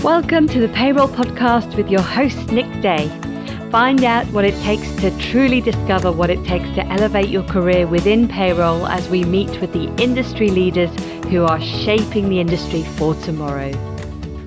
Welcome to the Payroll Podcast with your host, Nick Day. Find out what it takes to truly discover what it takes to elevate your career within payroll as we meet with the industry leaders who are shaping the industry for tomorrow.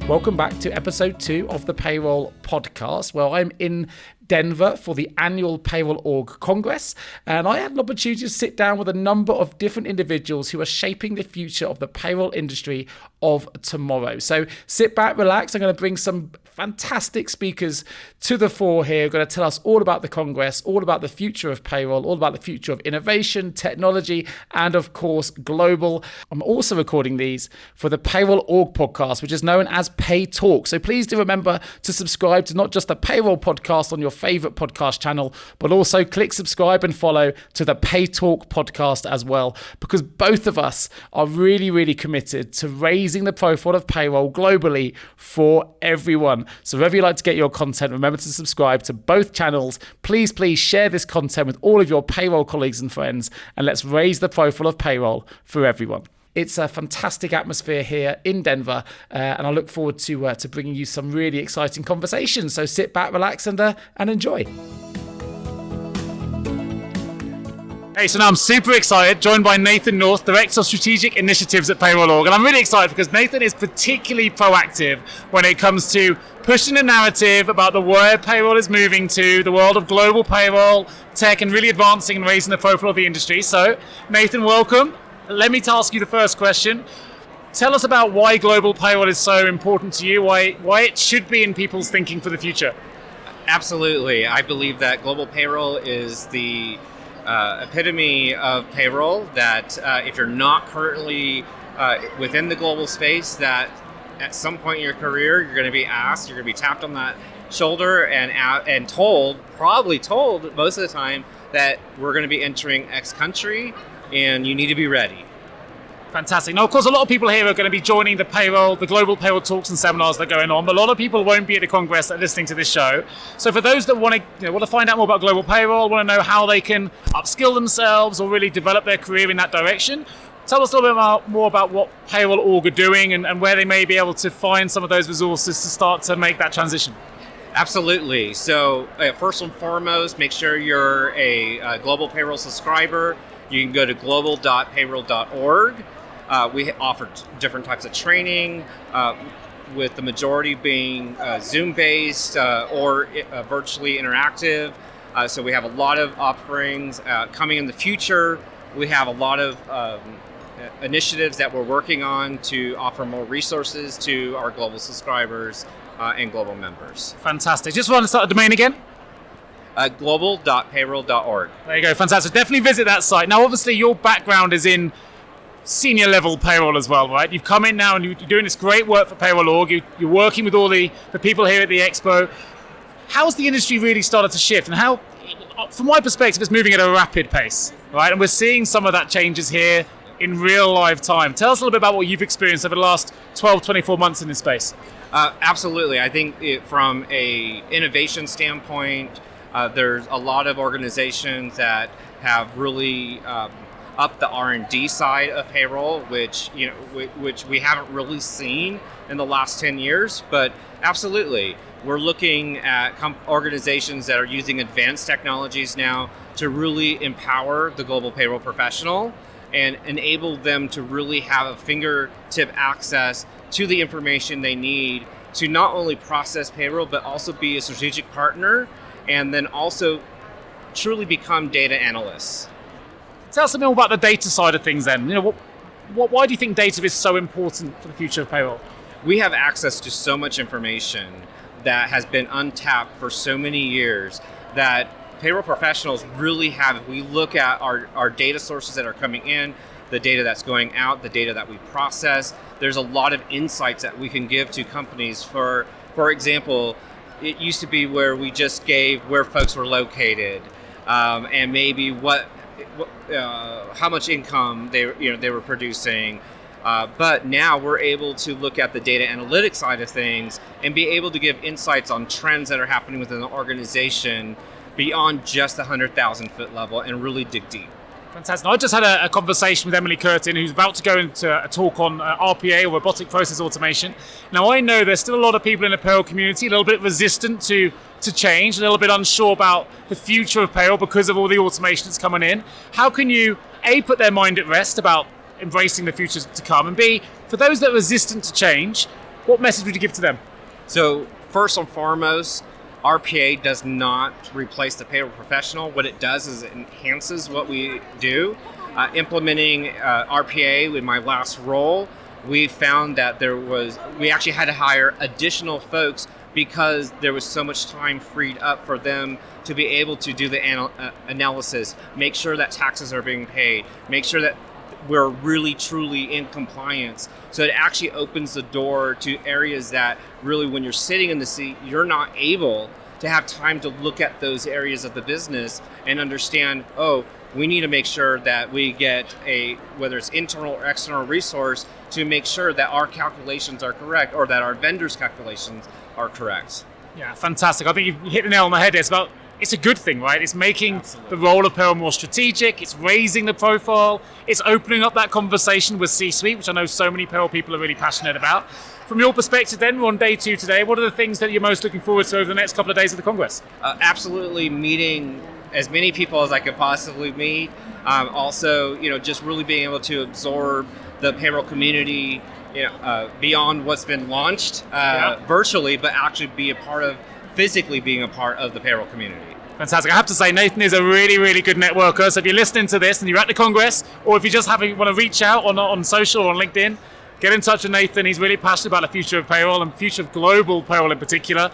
Welcome back to episode 2 of the Payroll Podcast. Well, I'm in Denver for the Annual Payroll Congress, and I had an opportunity to sit down with a number of different individuals who are shaping the future of the payroll industry of tomorrow. So sit back, relax. I'm going to bring some fantastic speakers to the fore here. We're going to tell us all about the Congress, all about the future of payroll, all about the future of innovation, technology, and of course, global. I'm also recording these for the PayrollOrg podcast, which is known as Pay Talk. So please do remember to subscribe to not just the Payroll Podcast on your favorite podcast channel, but also click subscribe and follow to the Pay Talk podcast as well, because both of us are really, really committed to raising the profile of payroll globally for everyone. So wherever you like to get your content, remember to subscribe to both channels. Please share this content with all of your payroll colleagues and friends, and let's raise the profile of payroll for everyone. It's a fantastic atmosphere here in Denver, and I look forward to bringing you some really exciting conversations. So sit back, relax, and enjoy. Hey, so now I'm super excited, joined by Nathan North, Director of Strategic Initiatives at PayrollOrg. And I'm really excited because Nathan is particularly proactive when it comes to pushing the narrative about the where payroll is moving to, the world of global payroll, tech, and really advancing and raising the profile of the industry. So, Nathan, welcome. Let me ask you the first question. Tell us about why global payroll is so important to you, why it should be in people's thinking for the future. Absolutely. I believe that global payroll is the epitome of payroll, that if you're not currently within the global space, that at some point in your career, you're going to be asked, you're going to be tapped on that shoulder and probably told most of the time that we're going to be entering X country and you need to be ready. Fantastic. Now, of course, a lot of people here are going to be joining the global payroll talks and seminars that are going on, but a lot of people won't be at the Congress that are listening to this show. So for those that want to find out more about global payroll, want to know how they can upskill themselves or really develop their career in that direction, tell us a little bit more about what PayrollOrg are doing and where they may be able to find some of those resources to start to make that transition. Absolutely. So first and foremost, make sure you're a global payroll subscriber. You can go to global.payroll.org. We offer different types of training, with the majority being Zoom-based or virtually interactive. So we have a lot of offerings coming in the future. We have a lot of initiatives that we're working on to offer more resources to our global subscribers and global members. Fantastic. Just want to start the domain again? Global.payroll.org. There you go. Fantastic. Definitely visit that site. Now, obviously, your background is in senior level payroll as well, right? You've come in now and you're doing this great work for PayrollOrg. You're working with all the people here at the expo. How's the industry really started to shift, and how, from my perspective, it's moving at a rapid pace, right? And we're seeing some of that changes here in real live time. Tell us a little bit about what you've experienced over the last 12, 24 months in this space. Absolutely. I think from a innovation standpoint, there's a lot of organizations that have really up the R&D side of payroll, which we haven't really seen in the last 10 years. But absolutely, we're looking at organizations that are using advanced technologies now to really empower the global payroll professional and enable them to really have a fingertip access to the information they need to not only process payroll, but also be a strategic partner, and then also truly become data analysts. Tell us a bit more about the data side of things then. Why do you think data is so important for the future of payroll? We have access to so much information that has been untapped for so many years that payroll professionals really have. If we look at our data sources that are coming in, the data that's going out, the data that we process, there's a lot of insights that we can give to companies. For example, it used to be where we just gave where folks were located, and maybe how much income they were producing. But now we're able to look at the data analytics side of things and be able to give insights on trends that are happening within the organization beyond just the 100,000 foot level and really dig deep. Fantastic. I just had a conversation with Emily Curtin, who's about to go into a talk on RPA, or robotic process automation. Now, I know there's still a lot of people in the payroll community a little bit resistant to change, a little bit unsure about the future of payroll because of all the automation that's coming in. How can you, A, put their mind at rest about embracing the future to come, and B, for those that are resistant to change, what message would you give to them? So first and foremost, RPA does not replace the payroll professional. What it does is it enhances what we do. Implementing RPA in my last role, we found that we actually had to hire additional folks because there was so much time freed up for them to be able to do the analysis, make sure that taxes are being paid, make sure that we're really truly in compliance. So it actually opens the door to areas that really, when you're sitting in the seat, you're not able to have time to look at those areas of the business and understand, we need to make sure that we get whether it's internal or external resource to make sure that our calculations are correct or that our vendors' calculations are correct. Yeah, fantastic. I think you've hit the nail on the head. It's a good thing, right? It's making the role of payroll more strategic. It's raising the profile. It's opening up that conversation with C-suite, which I know so many payroll people are really passionate about. From your perspective then, we're on day 2 today. What are the things that you're most looking forward to over the next couple of days of the Congress? Absolutely meeting as many people as I could possibly meet. Also, just really being able to absorb the payroll community, beyond what's been launched virtually, but actually physically being a part of the payroll community. Fantastic. I have to say, Nathan is a really, really good networker. So if you're listening to this and you're at the Congress, or if you just want to reach out on social or on LinkedIn, get in touch with Nathan. He's really passionate about the future of payroll and future of global payroll in particular.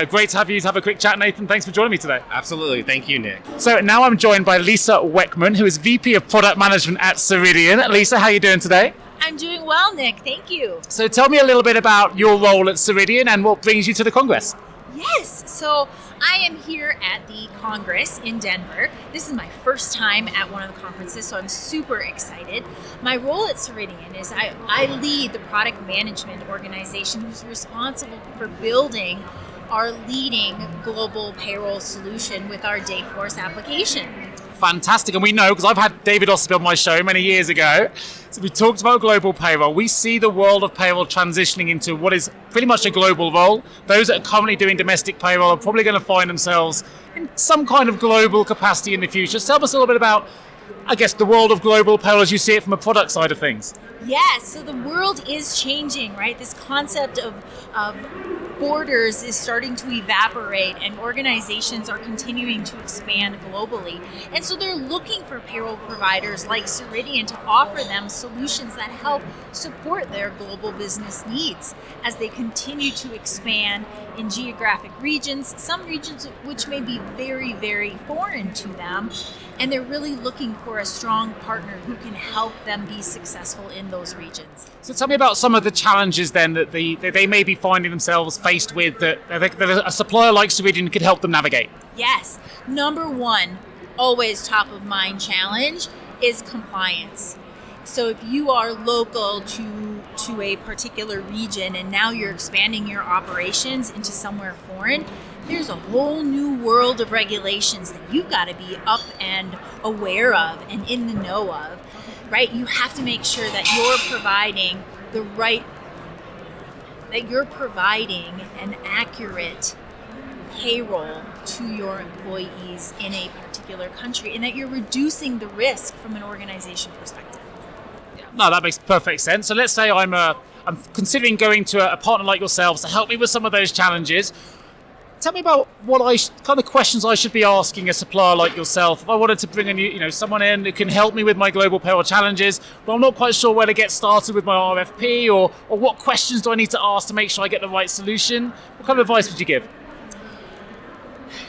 Great to have you to have a quick chat, Nathan. Thanks for joining me today. Absolutely. Thank you, Nick. So now I'm joined by Lisa Weckman, who is VP of Product Management at Ceridian. Lisa, how are you doing today? I'm doing well, Nick. Thank you. So tell me a little bit about your role at Ceridian and what brings you to the Congress. Yes. So I am here at the Congress in Denver. This is my first time at one of the conferences, so I'm super excited. My role at Ceridian is I lead the product management organization who's responsible for building our leading global payroll solution with our Dayforce application. Fantastic. And we know, because I've had David Ossip on my show many years ago, so we talked about global payroll. We see the world of payroll transitioning into what is pretty much a global role. Those that are currently doing domestic payroll are probably going to find themselves in some kind of global capacity in the future. So tell us a little bit about, I guess, the world of global payroll as you see it from a product side of things. Yes, so the world is changing, right? This concept of borders is starting to evaporate, and organizations are continuing to expand globally. And so they're looking for payroll providers like Ceridian to offer them solutions that help support their global business needs as they continue to expand in geographic regions, some regions which may be very, very foreign to them. And they're really looking for a strong partner who can help them be successful in those regions. So tell me about some of the challenges then that they may be finding themselves faced with that a supplier like Ceridian could help them navigate. Yes. Number one, always top of mind challenge is compliance. So if you are local to a particular region and now you're expanding your operations into somewhere foreign, there's a whole new world of regulations that you've got to be up and aware of and in the know of, right? You have to make sure that you're providing an accurate payroll to your employees in a particular country and that you're reducing the risk from an organization perspective. No, that makes perfect sense. So let's say I'm considering going to a partner like yourselves to help me with some of those challenges. Tell me about what kind of questions I should be asking a supplier like yourself. If I wanted to bring someone in who can help me with my global payroll challenges, but I'm not quite sure where to get started with my RFP or what questions do I need to ask to make sure I get the right solution. What kind of advice would you give?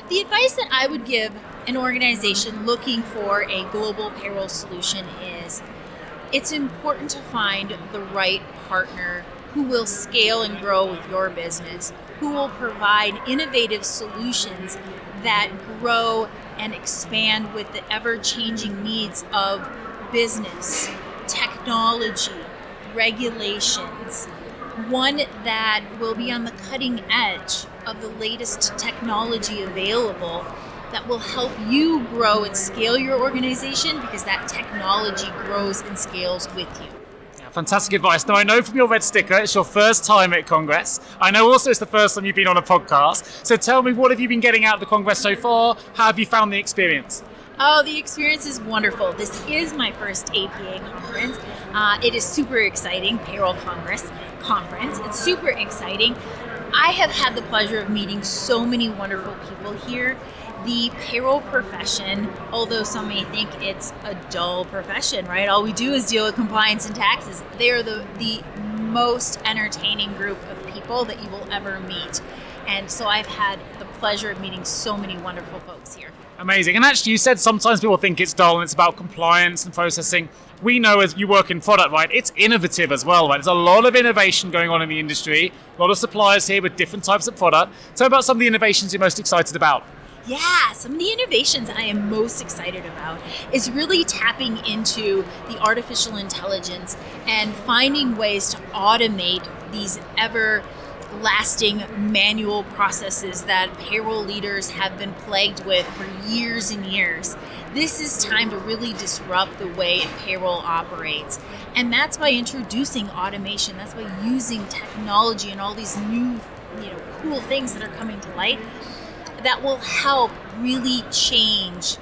The advice that I would give an organization looking for a global payroll solution is it's important to find the right partner who will scale and grow with your business, who will provide innovative solutions that grow and expand with the ever-changing needs of business, technology, regulations. One that will be on the cutting edge of the latest technology available that will help you grow and scale your organization, because that technology grows and scales with you. Fantastic advice. Now, I know from your red sticker, it's your first time at Congress. I know also it's the first time you've been on a podcast. So tell me, what have you been getting out of the Congress so far? How have you found the experience? Oh, the experience is wonderful. This is my first APA conference. It is super exciting, Payroll Congress conference. It's super exciting. I have had the pleasure of meeting so many wonderful people here. The payroll profession, although some may think it's a dull profession, right? All we do is deal with compliance and taxes. They are the most entertaining group of people that you will ever meet. And so I've had the pleasure of meeting so many wonderful folks here. Amazing. And actually, you said sometimes people think it's dull and it's about compliance and processing. We know as you work in product, right, it's innovative as well, right? There's a lot of innovation going on in the industry, a lot of suppliers here with different types of product. Tell me about some of the innovations you're most excited about. Yeah, some of the innovations I am most excited about is really tapping into the artificial intelligence and finding ways to automate these everlasting manual processes that payroll leaders have been plagued with for years and years. This is time to really disrupt the way payroll operates. And that's by introducing automation. That's by using technology and all these new, cool things that are coming to light that will help really change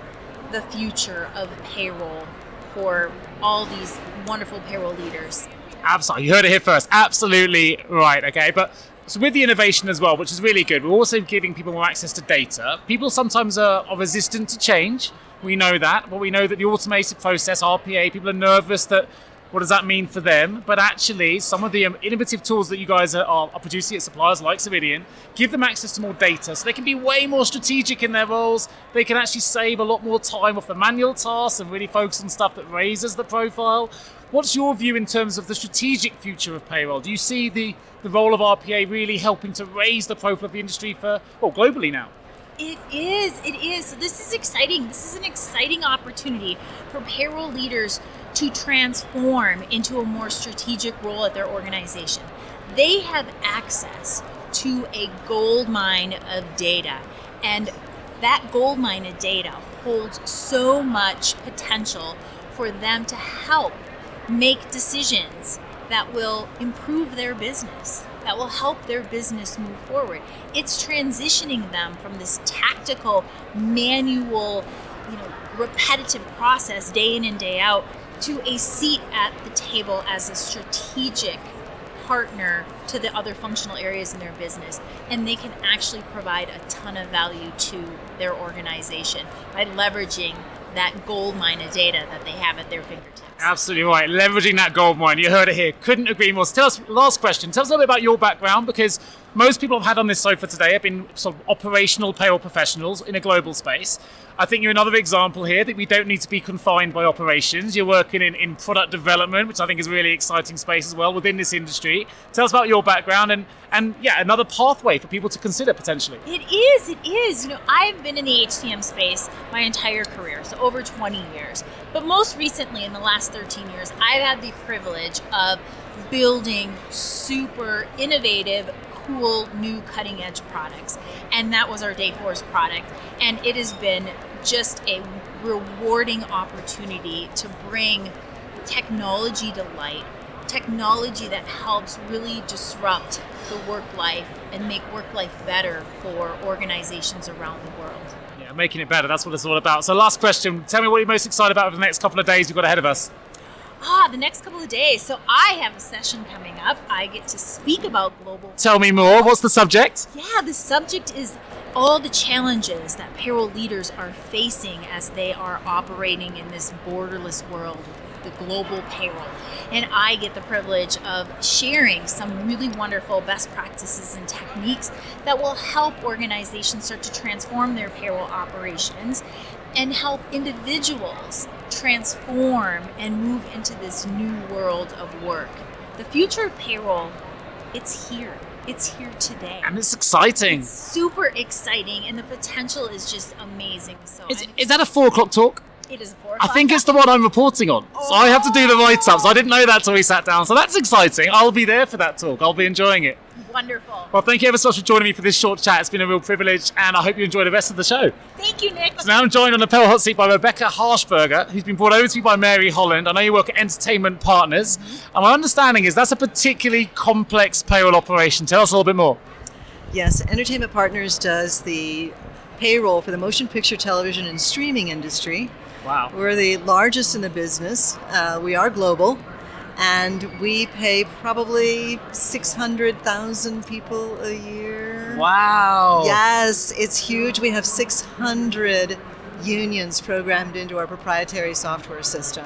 the future of payroll for all these wonderful payroll leaders. Absolutely. You heard it here first. Absolutely right. Okay. But so with the innovation as well, which is really good, we're also giving people more access to data. People sometimes are resistant to change. We know that. But we know that the automated process, RPA, people are nervous that what does that mean for them? But actually, some of the innovative tools that you guys are producing at suppliers like Ceridian give them access to more data so they can be way more strategic in their roles. They can actually save a lot more time off the manual tasks and really focus on stuff that raises the profile. What's your view in terms of the strategic future of payroll? Do you see the role of RPA really helping to raise the profile of the industry globally now? It is. So this is exciting. This is an exciting opportunity for payroll leaders to transform into a more strategic role at their organization. They have access to a gold mine of data, and that gold mine of data holds so much potential for them to help make decisions that will improve their business, that will help their business move forward. It's transitioning them from this tactical, manual, repetitive process day in and day out to a seat at the table as a strategic partner to the other functional areas in their business. And they can actually provide a ton of value to their organization by leveraging that gold mine of data that they have at their fingertips. Absolutely right. Leveraging that gold mine. You heard it here. Couldn't agree more. So tell us, last question. Tell us a little bit about your background, because most people I've had on this sofa today have been sort of operational payroll professionals in a global space. I think you're another example here that we don't need to be confined by operations. You're working in product development, which I think is a really exciting space as well within this industry. Tell us about your background and another pathway for people to consider potentially. It is. I've been in the HCM space my entire career, so over 20 years. But most recently, in the last 13 years, I've had the privilege of building super innovative, cool, new cutting-edge products. And that was our Dayforce product. And it has been just a rewarding opportunity to bring technology to light, technology that helps really disrupt the work life and make work life better for organizations around the world. Yeah, making it better, that's what it's all about. So last question, tell me what you're most excited about over the next couple of days we've got ahead of us. The next couple of days. So I have a session coming up. I get to speak about global. Tell me more. What's the subject? Yeah, the subject is all the challenges that payroll leaders are facing as they are operating in this borderless world, the global payroll. And I get the privilege of sharing some really wonderful best practices and techniques that will help organizations start to transform their payroll operations and help individuals transform and move into this new world of work. The future of payroll, it's here. It's here today. And it's exciting. It's super exciting, and the potential is just amazing. So is that a 4 o'clock talk? It is a 4 o'clock. I think it's the one I'm reporting on. So I have to do the write-ups. I didn't know that till we sat down. So that's exciting. I'll be there for that talk. I'll be enjoying it. Wonderful. Well, thank you ever so much for joining me for this short chat. It's been a real privilege, and I hope you enjoy the rest of the show. Thank you, Nick. So now I'm joined on the payroll hot seat by Rebecca Harshberger, who's been brought over to me by Mary Holland. I know you work at Entertainment Partners, and my understanding is that's a particularly complex payroll operation. Tell us a little bit more. Yes, Entertainment Partners does the payroll for the motion picture, television, and streaming industry. Wow. We're the largest in the business. We are global, and we pay probably 600,000 people a year. Wow. Yes, it's huge. We have 600 unions programmed into our proprietary software system.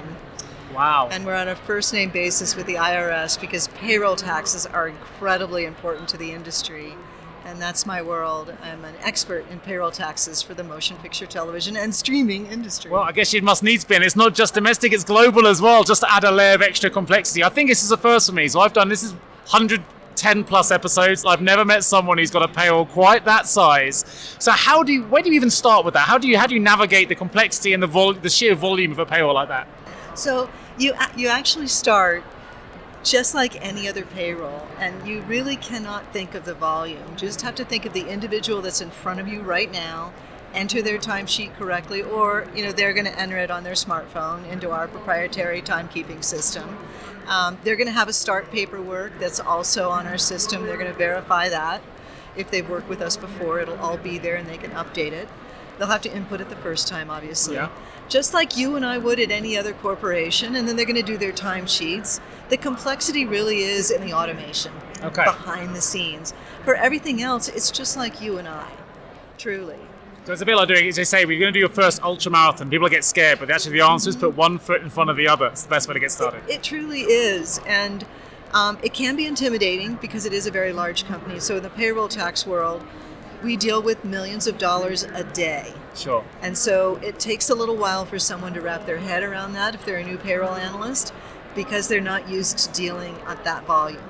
Wow. And we're on a first-name basis with the IRS because payroll taxes are incredibly important to the industry. And that's my world. I'm an expert in payroll taxes for the motion picture, television, and streaming industry. Well, I guess you must needs be, and it's not just domestic, it's global as well, just to add a layer of extra complexity. I think this is a first for me. So this is 110 plus episodes. I've never met someone who's got a payroll quite that size. So where do you even start with that? How do you navigate the complexity and the sheer volume of a payroll like that? So you actually start just like any other payroll, and you really cannot think of the volume. You just have to think of the individual that's in front of you right now, enter their timesheet correctly, or they're going to enter it on their smartphone into our proprietary timekeeping system. They're going to have a start paperwork that's also on our system. They're going to verify that. If they've worked with us before, it'll all be there and they can update it. They'll have to input it the first time, obviously. Yeah. Just like you and I would at any other corporation, and then they're going to do their timesheets. The complexity really is in the automation behind the scenes. For everything else, it's just like you and I, truly. So it's a bit like doing, as they say, we're going to do your first ultra marathon. People get scared, but actually the answer is put one foot in front of the other. It's the best way to get started. It truly is, and it can be intimidating because it is a very large company. So in the payroll tax world, we deal with millions of dollars a day. Sure. And so it takes a little while for someone to wrap their head around that if they're a new payroll analyst, because they're not used to dealing at that volume.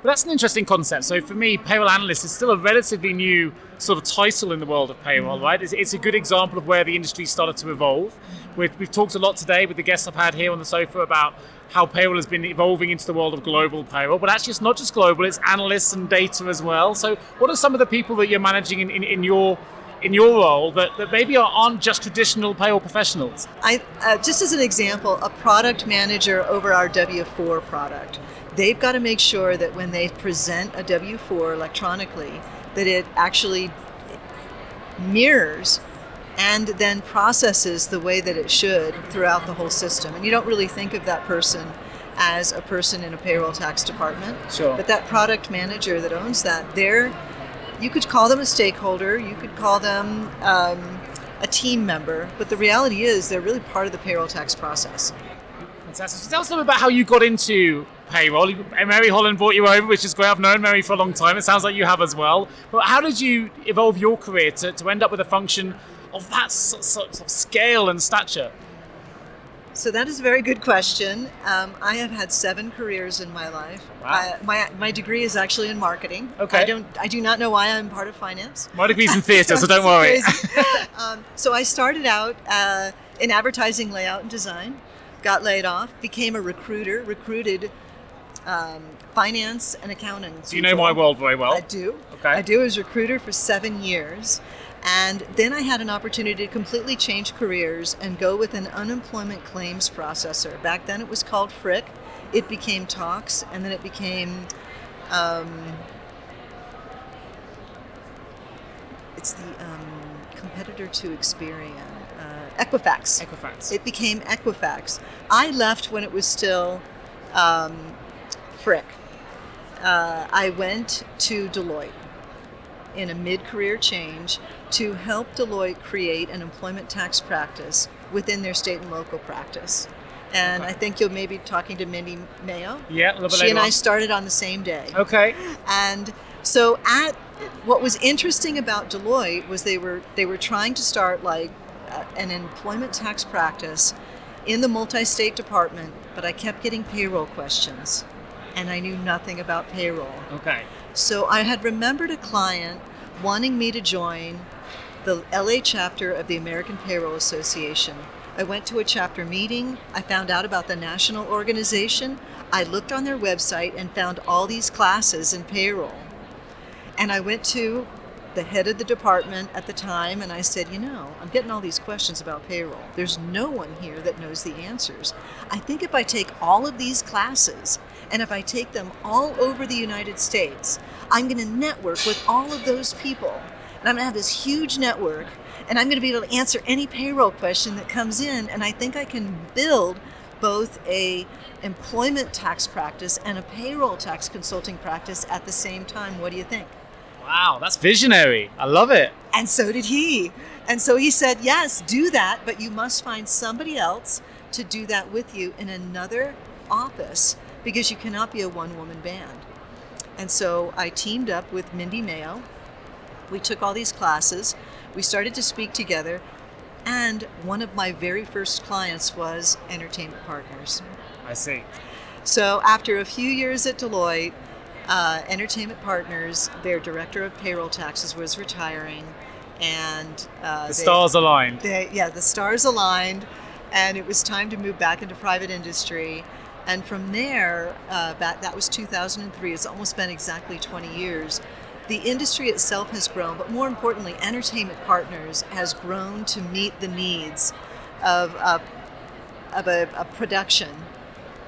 But that's an interesting concept. So for me, payroll analyst is still a relatively new sort of title in the world of payroll, right? It's a good example of where the industry started to evolve. We've talked a lot today with the guests I've had here on the sofa about how payroll has been evolving into the world of global payroll, but actually it's not just global, it's analysts and data as well. So what are some of the people that you're managing in your role that maybe aren't just traditional payroll professionals? Just as an example, a product manager over our W4 product, they've got to make sure that when they present a W4 electronically, that it actually mirrors and then processes the way that it should throughout the whole system. And you don't really think of that person as a person in a payroll tax department. Sure. But that product manager that owns that, you could call them a stakeholder, you could call them a team member, but the reality is they're really part of the payroll tax process. Fantastic. So tell us a little bit about how you got into payroll. Mary Holland brought you over, which is great. I've known Mary for a long time. It sounds like you have as well. But how did you evolve your career to end up with a function of that sort of scale and stature? So that is a very good question. I have had 7 careers in my life. Wow. My degree is actually in marketing. Okay. I do not know why I'm part of finance. My degree's in theatre, so don't worry. So I started out in advertising, layout, and design. Got laid off, became a recruiter, recruited finance and accounting. So you know my world very well. I do. Okay. I do. I was a recruiter for 7 years. And then I had an opportunity to completely change careers and go with an unemployment claims processor. Back then it was called Frick. It became Tox, and then it became, it's the competitor to Experian, Equifax. Equifax. It became Equifax. I left when it was still Frick. I went to Deloitte in a mid-career change to help Deloitte create an employment tax practice within their state and local practice. And I think you'll maybe talking to Mindy Mayo. Yeah, a little bit She later and I on. started on the same day. Okay. And so what was interesting about Deloitte was they were trying to start like an employment tax practice in the multi-state department, but I kept getting payroll questions, and I knew nothing about payroll. Okay. So I had remembered a client wanting me to join the LA chapter of the American Payroll Association. I went to a chapter meeting. I found out about the national organization. I looked on their website and found all these classes in payroll. And I went to the head of the department at the time, and I said, I'm getting all these questions about payroll. There's no one here that knows the answers. I think if I take all of these classes, and if I take them all over the United States, I'm going to network with all of those people. And I'm going to have this huge network, and I'm going to be able to answer any payroll question that comes in, and I think I can build both a employment tax practice and a payroll tax consulting practice at the same time. What do you think? Wow, that's visionary. I love it. And so did he. And so he said, yes, do that, but you must find somebody else to do that with you in another office, because you cannot be a one-woman band. And so I teamed up with Mindy Mayo. We took all these classes. We started to speak together. And one of my very first clients was Entertainment Partners. I see. So after a few years at Deloitte, Entertainment Partners, their director of payroll taxes was retiring, and the stars aligned. The stars aligned, and it was time to move back into private industry. And from there, that was 2003. It's almost been exactly 20 years. The industry itself has grown, but more importantly, Entertainment Partners has grown to meet the needs of a production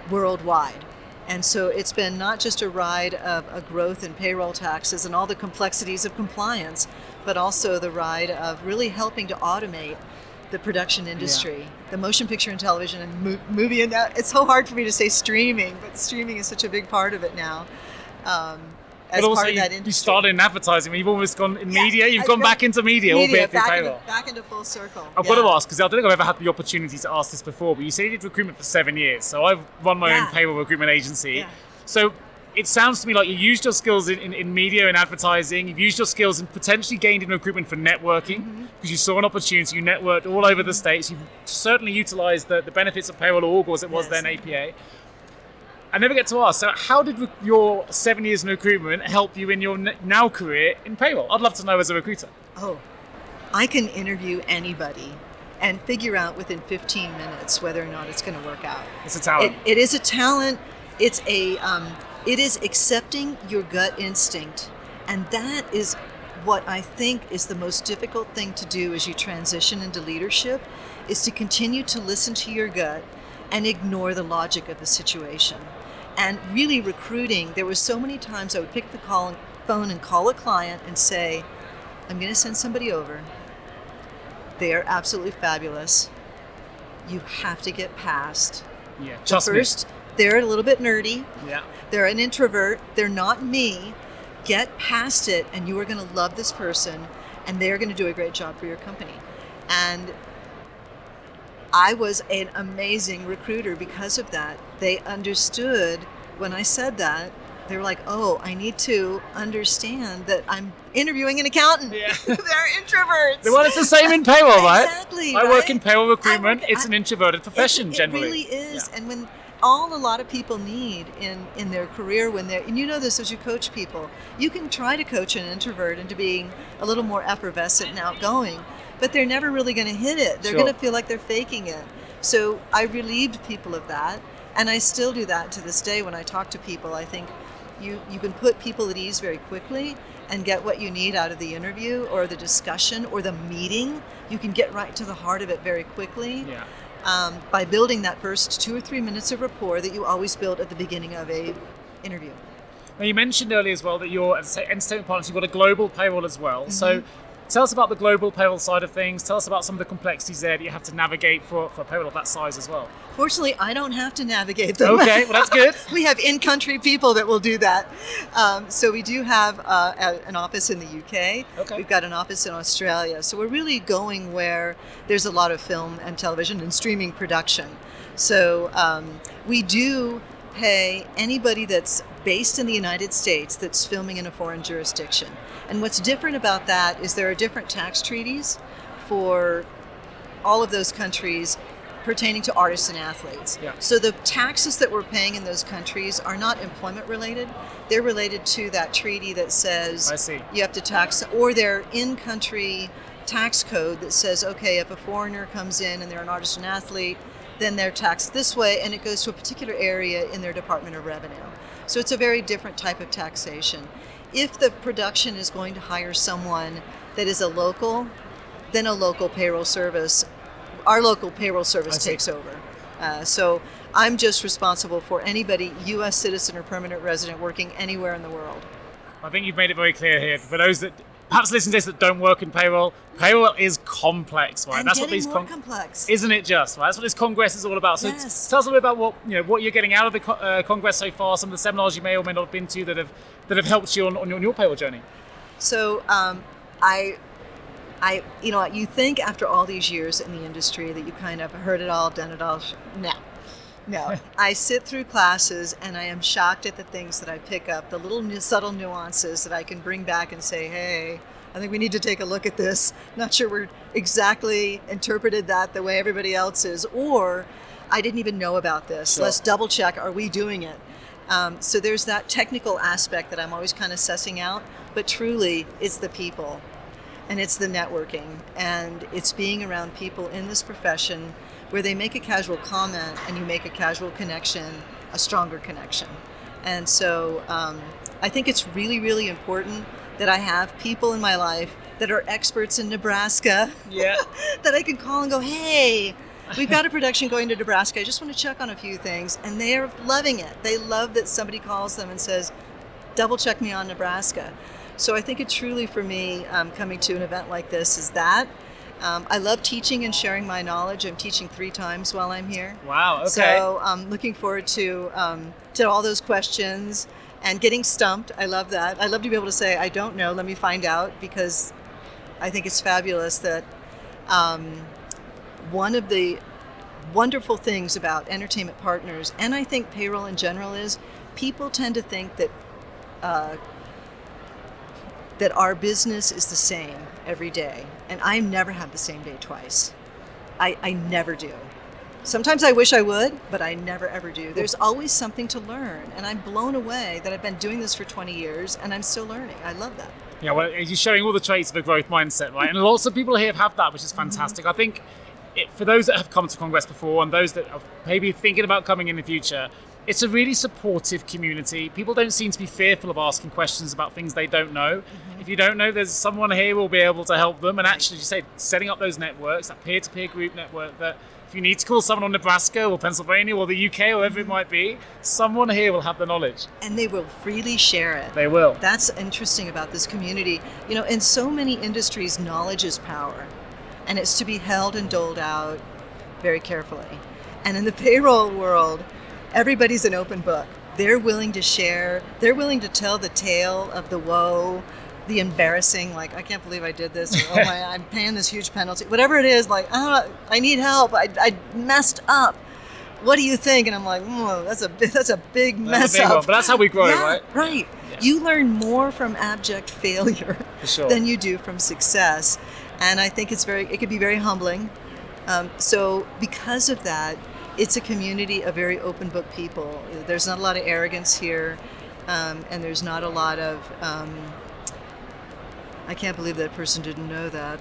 worldwide. And so it's been not just a ride of a growth in payroll taxes and all the complexities of compliance, but also the ride of really helping to automate the production industry, the motion picture and television and movie. And it's so hard for me to say streaming, but streaming is such a big part of it now. As but also part of that industry. You started in advertising, you've almost gone in media, you've gone back into media, albeit through payroll. Back into full circle. I've got to ask, because I don't think I've ever had the opportunity to ask this before, but you say you did recruitment for 7 years, so I've run my own payroll recruitment agency. Yeah. So it sounds to me like you used your skills in media and advertising, you've used your skills and potentially gained in recruitment for networking, because you saw an opportunity, you networked all over the States, you've certainly utilised the benefits of PayrollOrg, or as it was then APA. I never get to ask, so how did your 7 years in recruitment help you in your now career in payroll? I'd love to know as a recruiter. Oh, I can interview anybody and figure out within 15 minutes whether or not it's going to work out. It's a talent. It is a talent. It is accepting your gut instinct. And that is what I think is the most difficult thing to do as you transition into leadership, is to continue to listen to your gut and ignore the logic of the situation. And really recruiting, there were so many times I would pick the phone and call a client and say, I'm going to send somebody over. They are absolutely fabulous. You have to get past. Yeah, trust me. First, they're a little bit nerdy. Yeah. They're an introvert. They're not me. Get past it, and you are going to love this person, and they're going to do a great job for your company. And I was an amazing recruiter because of that. They understood when I said that. They were like, oh, I need to understand that I'm interviewing an accountant. Yeah. They're introverts. Well, it's the same in payroll, right? Exactly. I work in payroll recruitment. It's an introverted profession, generally. It really is. Yeah. And when a lot of people need in their career, and you know this as you coach people, you can try to coach an introvert into being a little more effervescent and outgoing, but they're never really going to hit it. They're going to feel like they're faking it. So I relieved people of that, and I still do that to this day when I talk to people. I think you can put people at ease very quickly and get what you need out of the interview or the discussion or the meeting. You can get right to the heart of it very quickly by building that first 2 or 3 minutes of rapport that you always build at the beginning of a interview. Now, you mentioned earlier as well that you're, as Entertainment Partners, you've got a global payroll as well. Mm-hmm. So tell us about the global payroll side of things. Tell us about some of the complexities there that you have to navigate for a payroll of that size as well. Fortunately, I don't have to navigate them. Okay, well, that's good. We have in-country people that will do that. So we do have an office in the UK. Okay. We've got an office in Australia. So we're really going where there's a lot of film and television and streaming production. So we do pay anybody that's based in the United States that's filming in a foreign jurisdiction. And what's different about that is there are different tax treaties for all of those countries pertaining to artists and athletes. Yeah. So the taxes that we're paying in those countries are not employment related. They're related to that treaty that says you have to tax, or their in-country tax code that says, okay, if a foreigner comes in and they're an artist and athlete, then they're taxed this way, and it goes to a particular area in their Department of Revenue. So it's a very different type of taxation. if the production is going to hire someone that is a local, then a local payroll service, our local payroll service takes over. So I'm just responsible for anybody, U.S. citizen or permanent resident, working anywhere in the world. I think you've made it very clear here. For those that perhaps listen to this that don't work in payroll is complex, right? And That's getting what more complex. Isn't it just, right? That's what this Congress is all about. So Yes. tell us a little bit about what you're getting out of the Congress so far, some of the seminars you may or may not have been to that have helped you on your payroll journey. So you think after all these years in the industry that you kind of heard it all, done it all. No. I sit through classes and I am shocked at the things that I pick up, the little subtle nuances that I can bring back and say, hey, I think we need to take a look at this. Not sure we're exactly interpreted that the way everybody else is, or I didn't even know about this. Sure. Let's double check, are we doing it? So there's that technical aspect that I'm always kind of sussing out, but truly it's the people and it's the networking and it's being around people in this profession where they make a casual comment and you make a casual connection, a stronger connection. And so I think it's really, really important that I have people in my life that are experts in Nebraska that I can call and go, hey, we've got a production going to Nebraska. I just want to check on a few things. And they are loving it. They love that somebody calls them and says, double check me on Nebraska. So I think it truly, for me, coming to an event like this is that. I love teaching and sharing my knowledge. I'm teaching 3 times while I'm here. Wow, okay. So I'm looking forward to all those questions and getting stumped. I love that. I love to be able to say, I don't know, let me find out, because I think it's fabulous that one of the wonderful things about entertainment partners, and I think payroll in general, is people tend to think that that our business is the same every day. And I never have the same day twice. I never do. Sometimes I wish I would, but I never ever do. There's always something to learn. And I'm blown away that I've been doing this for 20 years and I'm still learning. I love that. Yeah, well, you're showing all the traits of a growth mindset, right? And lots of people here have that, which is fantastic. I think for those that have come to Congress before and those that are maybe thinking about coming in the future, it's a really supportive community. People don't seem to be fearful of asking questions about things they don't know. If you don't know, there's someone here who will be able to help them. And actually, you say, setting up those networks, that peer-to-peer group network, that if you need to call someone on Nebraska or Pennsylvania or the UK or wherever it might be, someone here will have the knowledge. And they will freely share it. They will. That's interesting about this community. You know, in so many industries, knowledge is power. And it's to be held and doled out very carefully. And in the payroll world, everybody's an open book. They're willing to share. They're willing to tell the tale of the woe, the embarrassing, like, I can't believe I did this, or, oh my, I'm paying this huge penalty. Whatever it is, like, oh, I need help. I messed up. What do you think? And I'm like, that's a big mess up. But that's how we grow, right? Right. Yeah. You learn more from abject failure than you do from success. And I think it could be very humbling. So because of that, it's a community of very open book people. There's not a lot of arrogance here, and there's not a lot of, I can't believe that person didn't know that.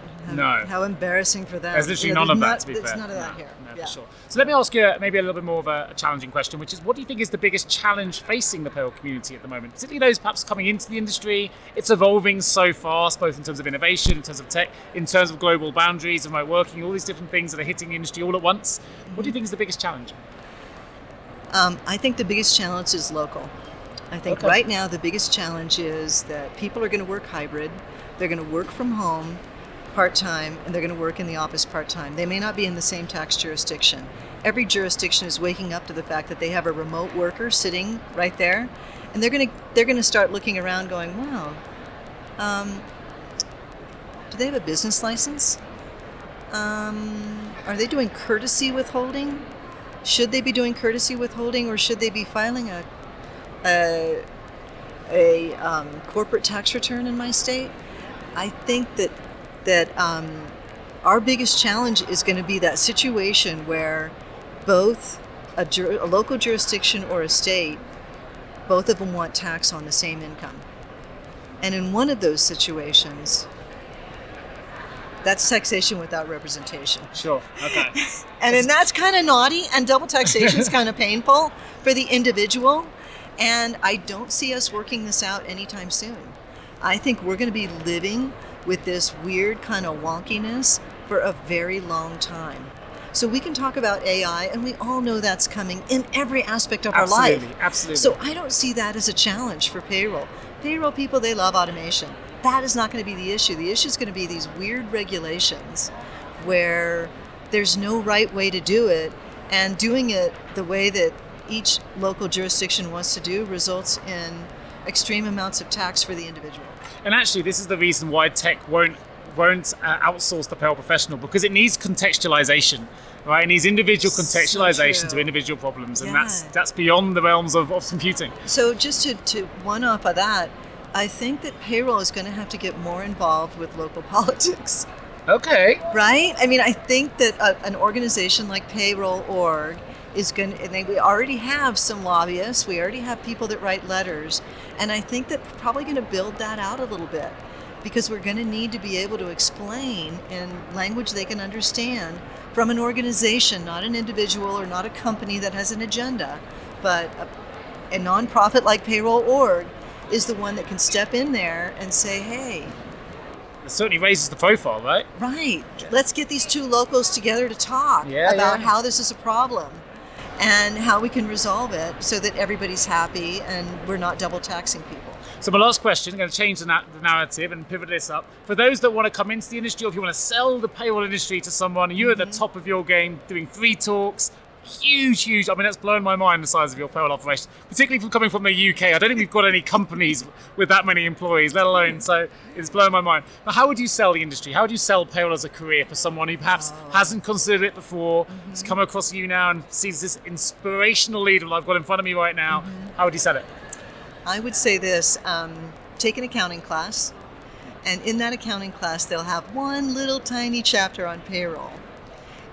How embarrassing for them. There's literally none of that, to be fair. There's none of that here. No, Yeah. for sure. So let me ask you maybe a little bit more of a challenging question, which is, what do you think is the biggest challenge facing the payroll community at the moment? Particularly those perhaps coming into the industry. It's evolving so fast, both in terms of innovation, in terms of tech, in terms of global boundaries, remote working, all these different things that are hitting the industry all at once. What do you think is the biggest challenge? I think the biggest challenge is local. I think right now the biggest challenge is that people are going to work hybrid. They're going to work from home part-time, and they're going to work in the office part-time. They may not be in the same tax jurisdiction. Every jurisdiction is waking up to the fact that they have a remote worker sitting right there, and they're going to start looking around going, wow, do they have a business license? Are they doing courtesy withholding? Should they be doing courtesy withholding, or should they be filing a corporate tax return in my state? I think that our biggest challenge is going to be that situation where both a local jurisdiction or a state, both of them want tax on the same income. And in one of those situations, that's taxation without representation. Sure, okay. And that's kind of naughty, and double taxation is kind of painful for the individual. And I don't see us working this out anytime soon. I think we're going to be living with this weird kind of wonkiness for a very long time. So we can talk about AI, and we all know that's coming in every aspect of our life. Absolutely. So I don't see that as a challenge for payroll. Payroll people, they love automation. That is not going to be the issue. The issue is going to be these weird regulations where there's no right way to do it, and doing it the way that each local jurisdiction wants to do results in extreme amounts of tax for the individual. And actually, this is the reason why tech won't outsource the payroll professional, because it needs contextualization, right? It needs individual contextualization to individual problems, and that's beyond the realms of computing. So just to one off of that, I think that payroll is going to have to get more involved with local politics. Okay. Right? I mean, I think that an organization like PayrollOrg is going to, and we already have some lobbyists, we already have people that write letters, and I think that we're probably going to build that out a little bit, because we're going to need to be able to explain in language they can understand from an organization, not an individual or not a company that has an agenda, but a nonprofit like PayrollOrg is the one that can step in there and say, hey. It certainly raises the profile, right? Right. Let's get these two locals together to talk about how this is a problem and how we can resolve it so that everybody's happy and we're not double taxing people. So my last question, I'm going to change the narrative and pivot this up. For those that want to come into the industry, or if you want to sell the payroll industry to someone, and you're at the top of your game, doing 3 talks, huge. I mean, that's blown my mind, the size of your payroll operation, particularly from coming from the UK. I don't think we've got any companies with that many employees, let alone, so it's blown my mind. But how would you sell the industry? How would you sell payroll as a career for someone who perhaps hasn't considered it before, has come across you now and sees this inspirational leader that I've got in front of me right now? How would you sell it? I would say this, take an accounting class, and in that accounting class they'll have one little tiny chapter on payroll,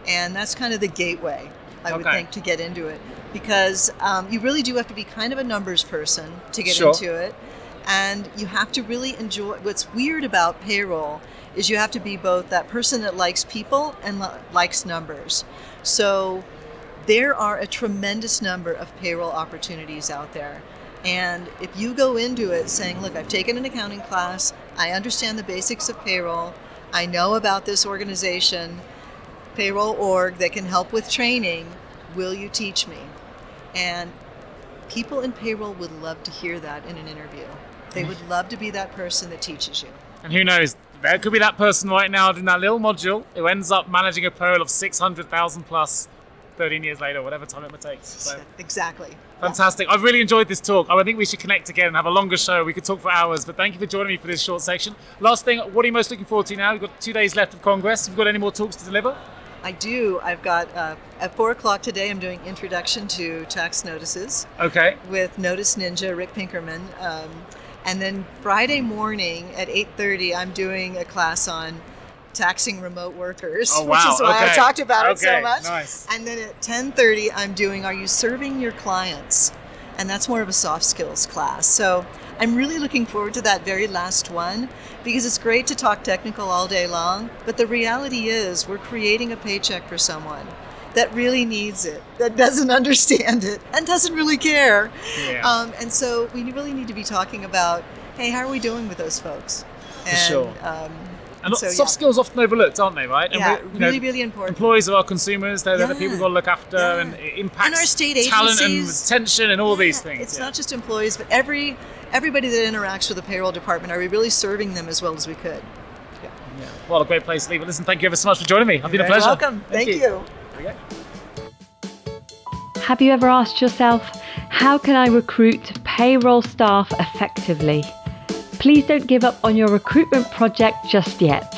and that's kind of the gateway, I would think, to get into it, because you really do have to be kind of a numbers person to get into it, and you have to really enjoy. What's weird about payroll is you have to be both that person that likes people and likes numbers. So there are a tremendous number of payroll opportunities out there. And if you go into it saying, look, I've taken an accounting class, I understand the basics of payroll, I know about this organization, PayrollOrg, that can help with training, will you teach me? And people in payroll would love to hear that in an interview. They would love to be that person that teaches you. And who knows, there could be that person right now in that little module who ends up managing a payroll of 600,000 plus 13 years later, whatever time it takes. So. Exactly. Fantastic. I've really enjoyed this talk. I think we should connect again and have a longer show. We could talk for hours, but thank you for joining me for this short section. Last thing, what are you most looking forward to now? We've got 2 days left of Congress. Have you got any more talks to deliver? I do. I've got, at 4 o'clock today, I'm doing Introduction to Tax Notices. Okay. With Notice Ninja, Rick Pinkerman. And then Friday morning at 8:30, I'm doing a class on taxing remote workers, which is why I talked about it so much. Nice. And then at 10:30, I'm doing Are You Serving Your Clients? And that's more of a soft skills class. So I'm really looking forward to that very last one, because it's great to talk technical all day long, but the reality is we're creating a paycheck for someone that really needs it, that doesn't understand it, and doesn't really care. Yeah. And so we really need to be talking about, hey, how are we doing with those folks? For sure. And soft skills often overlooked, aren't they, right? And really important. Employees are our consumers, they're the people we've got to look after, and it impacts and our state talent and agencies, retention and all these things. It's not just employees, but everybody that interacts with the payroll department. Are we really serving them as well as we could? Yeah. Well, a great place to leave it. Listen, thank you ever so much for joining me. It's been a pleasure. You're welcome. Thank you. There we go. Have you ever asked yourself, how can I recruit payroll staff effectively? Please don't give up on your recruitment project just yet.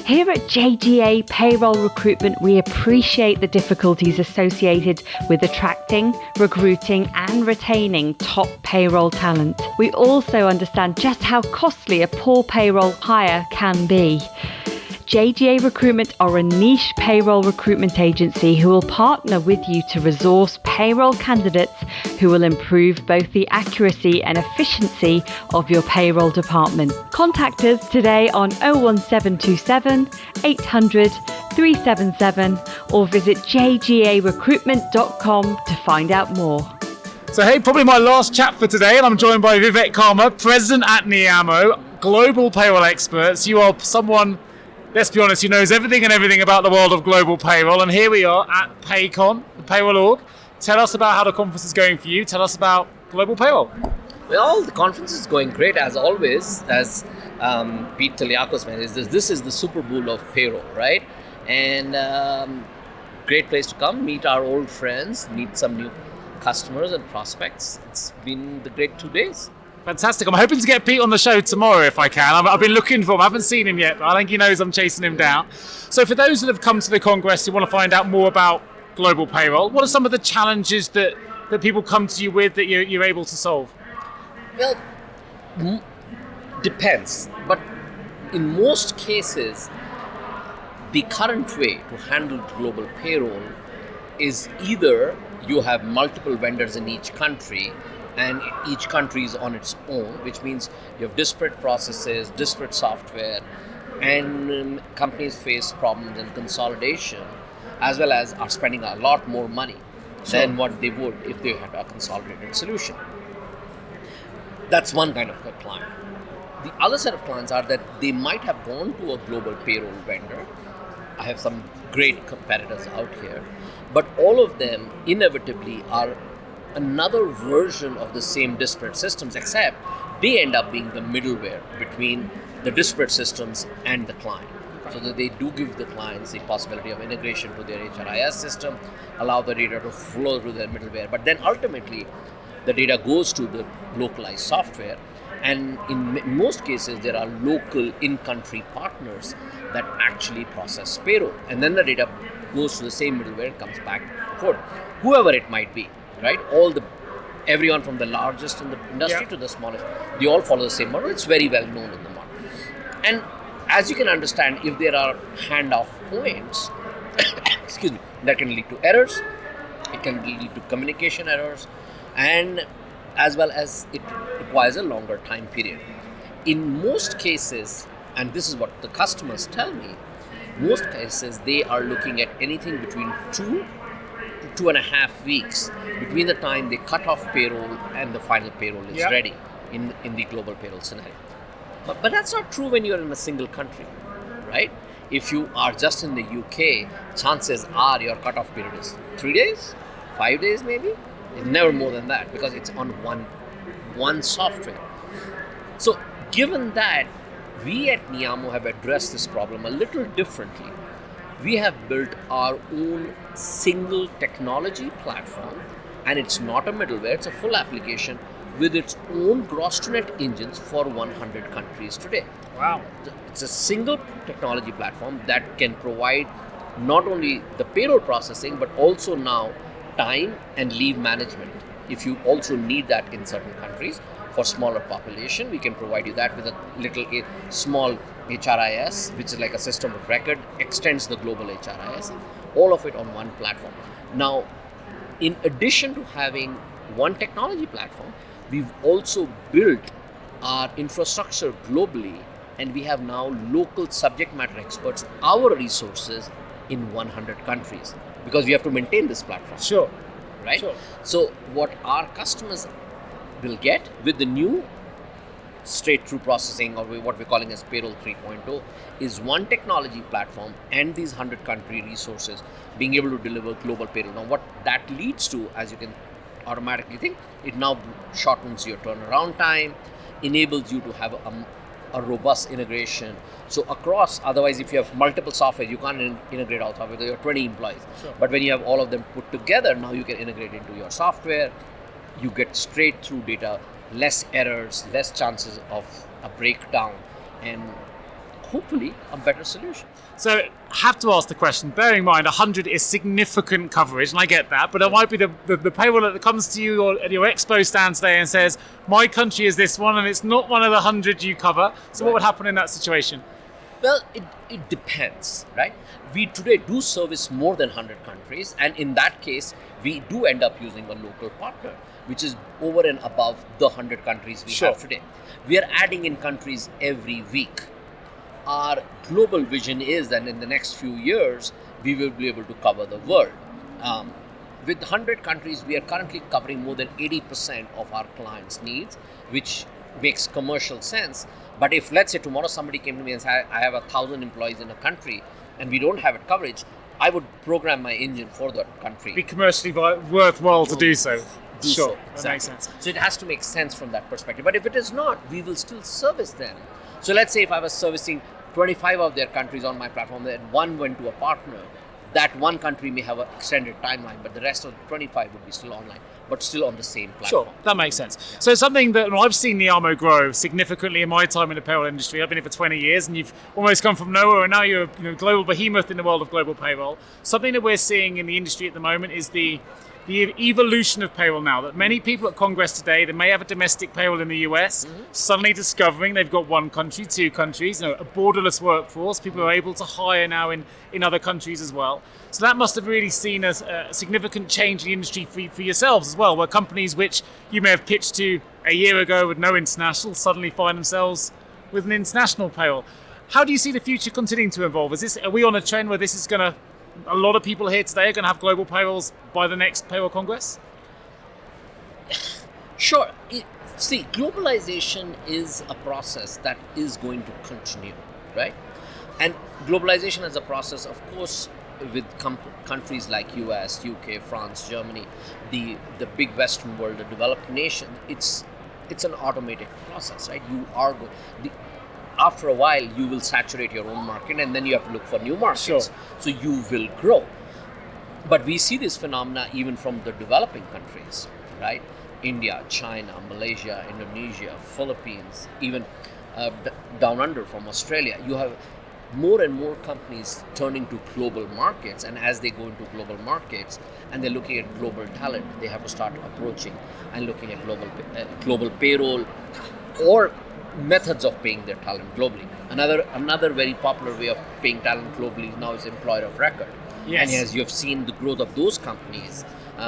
Here at JGA Payroll Recruitment, we appreciate the difficulties associated with attracting, recruiting, and retaining top payroll talent. We also understand just how costly a poor payroll hire can be. JGA Recruitment are a niche payroll recruitment agency who will partner with you to resource payroll candidates who will improve both the accuracy and efficiency of your payroll department. Contact us today on 01727 800 377 or visit jgarecruitment.com to find out more. So hey, probably my last chat for today, and I'm joined by Vivek Khanna, President at Neeyamo. global payroll experts. You are someone, let's be honest, who knows everything about the world of global payroll. And here we are at PayCon, the PayrollOrg. Tell us about how the conference is going for you. Tell us about global payroll. Well, the conference is going great as always. As Pete Taliakos mentioned, this is the Super Bowl of payroll, right? And great place to come, meet our old friends, meet some new customers and prospects. It's been the great 2 days. Fantastic. I'm hoping to get Pete on the show tomorrow if I can. I've been looking for him. I haven't seen him yet, but I think he knows I'm chasing him down. So for those that have come to the Congress who want to find out more about global payroll, what are some of the challenges that people come to you with that you're able to solve? Well, depends. But in most cases, the current way to handle global payroll is either you have multiple vendors in each country and each country is on its own, which means you have disparate processes, disparate software, and companies face problems in consolidation, as well as are spending a lot more money than what they would if they had a consolidated solution. That's one kind of a client. The other set of clients are that they might have gone to a global payroll vendor. I have some great competitors out here, but all of them inevitably are another version of the same disparate systems, except they end up being the middleware between the disparate systems and the client. So that they do give the clients the possibility of integration to their HRIS system, allow the data to flow through their middleware, but then ultimately the data goes to the localized software, and in most cases there are local in-country partners that actually process payroll, and then the data goes to the same middleware and comes back forth, whoever it might be, right? Everyone from the largest in the industry to the smallest, they all follow the same model. It's very well known in the market. And as you can understand, if there are handoff points, excuse me, that can lead to errors, it can lead to communication errors, and as well as it requires a longer time period. In most cases, and this is what the customers tell me, most cases they are looking at anything between 2 to 2.5 weeks between the time they cut off payroll and the final payroll is ready in the global payroll scenario. But that's not true when you're in a single country, right? If you are just in the UK, chances are your cutoff period is 3 days, 5 days maybe. It's never more than that because it's on one software. So given that, we at Neeyamo have addressed this problem a little differently. We have built our own single technology platform, and it's not a middleware, it's a full application with its own gross to net engines for 100 countries today. Wow. It's a single technology platform that can provide not only the payroll processing, but also now time and leave management. If you also need that in certain countries, for smaller population, we can provide you that with a small HRIS, which is like a system of record, extends the global HRIS, all of it on one platform. Now, in addition to having one technology platform, we've also built our infrastructure globally, and we have now local subject matter experts, our resources in 100 countries, because we have to maintain this platform. Sure. Right? Sure. So what our customers will get with the new straight-through processing, or what we're calling as Payroll 3.0, is one technology platform and these 100 country resources being able to deliver global payroll. Now what that leads to, as you can automatically think, it now shortens your turnaround time, enables you to have a robust integration. So across, otherwise if you have multiple software, you can't integrate all software, you have 20 employees. Sure. But when you have all of them put together, now you can integrate into your software, you get straight through data, less errors, less chances of a breakdown, and hopefully a better solution. So I have to ask the question, bearing in mind 100 is significant coverage, and I get that, but it might be the payroll that comes to you at your expo stand today and says, my country is this one and it's not one of the 100 you cover. So What would happen in that situation? Well, it depends, right? We today do service more than 100 countries, and in that case, we do end up using a local partner, which is over and above the 100 countries we have today. We are adding in countries every week. Our global vision is that in the next few years, we will be able to cover the world. With 100 countries, we are currently covering more than 80% of our clients' needs, which makes commercial sense. But if, let's say, tomorrow somebody came to me and said, I have 1,000 employees in a country and we don't have it coverage, I would program my engine for that country. Be commercially worthwhile to do so. Sure, that makes sense. So it has to make sense from that perspective. But if it is not, we will still service them. So let's say if I was servicing 25 of their countries on my platform, and one went to a partner, that one country may have an extended timeline, but the rest of the 25 would be still online, but still on the same platform. Sure, that makes sense. So something that I've seen Neeyamo grow significantly in my time in the payroll industry. I've been here for 20 years, and you've almost come from nowhere, and now you're a global behemoth in the world of global payroll. Something that we're seeing in the industry at the moment is the evolution of payroll now, that many people at Congress today, they may have a domestic payroll in the US, suddenly discovering they've got one country, two countries, a borderless workforce. People are able to hire now in other countries as well. So that must have really seen a significant change in the industry for yourselves as well, where companies which you may have pitched to a year ago with no international suddenly find themselves with an international payroll. How do you see the future continuing to evolve? Are we on a trend where this is going to, a lot of people here today are going to have global payrolls by the next payroll congress? Sure. See, globalization is a process that is going to continue, right? And globalization as a process, of course, with countries like US, UK, France, Germany, the big Western world, the developed nation, it's an automated process, right? After a while, you will saturate your own market, and then you have to look for new markets. Sure. So you will grow. But we see this phenomena even from the developing countries, right? India, China, Malaysia, Indonesia, Philippines, even down under from Australia. You have more and more companies turning to global markets, and as they go into global markets and they're looking at global talent, they have to start approaching and looking at global payroll or methods of paying their talent globally. Another very popular way of paying talent globally now is employer of record. Yes. And as you have seen the growth of those companies,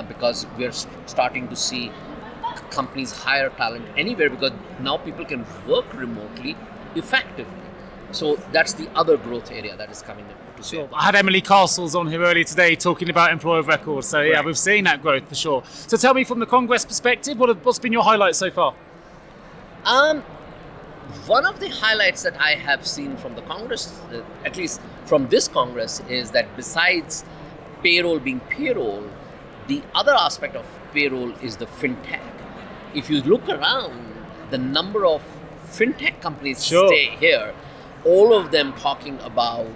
because we're starting to see companies hire talent anywhere, because now people can work remotely effectively. So that's the other growth area that is coming into Sure. I had Emily Castles on here earlier today talking about employer of record. So yeah, we've seen that growth for sure. So tell me, from the Congress perspective, what's been your highlights so far? One of the highlights that I have seen from the Congress, at least from this Congress, is that besides payroll being payroll, the other aspect of payroll is the fintech. If you look around, the number of fintech companies stay here, all of them talking about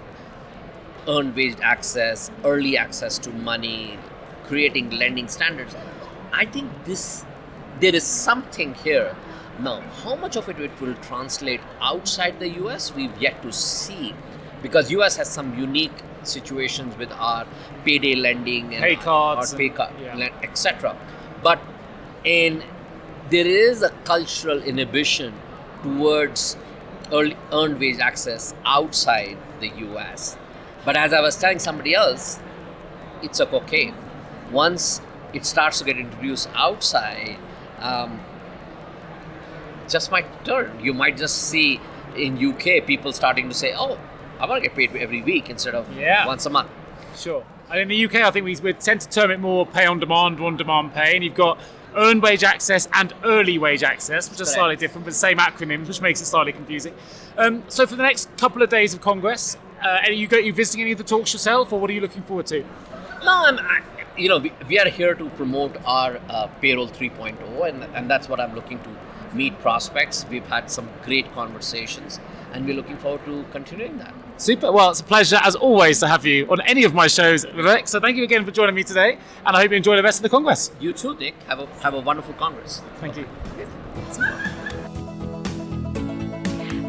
earned wage access, early access to money, creating lending standards. I think there is something here. Now, how much of it will translate outside the US, we've yet to see, because US has some unique situations with our payday lending and pay cards, etc. But there is a cultural inhibition towards earned wage access outside the US. But as I was telling somebody else, it's a cocaine. Once it starts to get introduced outside, just might turn. You might just see in UK people starting to say, oh, I want to get paid every week instead of once a month. Sure. And in the UK, I think we tend to term it more pay on demand pay, and you've got earned wage access and early wage access, which are slightly different, but the same acronyms, which makes it slightly confusing. So for the next couple of days of Congress, are you visiting any of the talks yourself, or what are you looking forward to? No, we are here to promote our Payroll 3.0, and that's what I'm looking to meet prospects. We've had some great conversations, and we're looking forward to continuing that. Super. Well, it's a pleasure, as always, to have you on any of my shows, Vivek. So thank you again for joining me today, and I hope you enjoy the rest of the Congress. You too, Nick. Have a wonderful Congress. Thank you.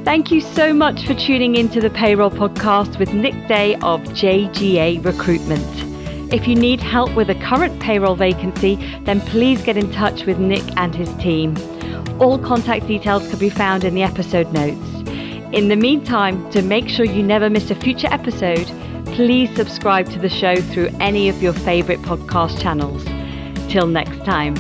Thank you so much for tuning into the Payroll Podcast with Nick Day of JGA Recruitment. If you need help with a current payroll vacancy, then please get in touch with Nick and his team. All contact details can be found in the episode notes. In the meantime, to make sure you never miss a future episode, please subscribe to the show through any of your favorite podcast channels. Till next time.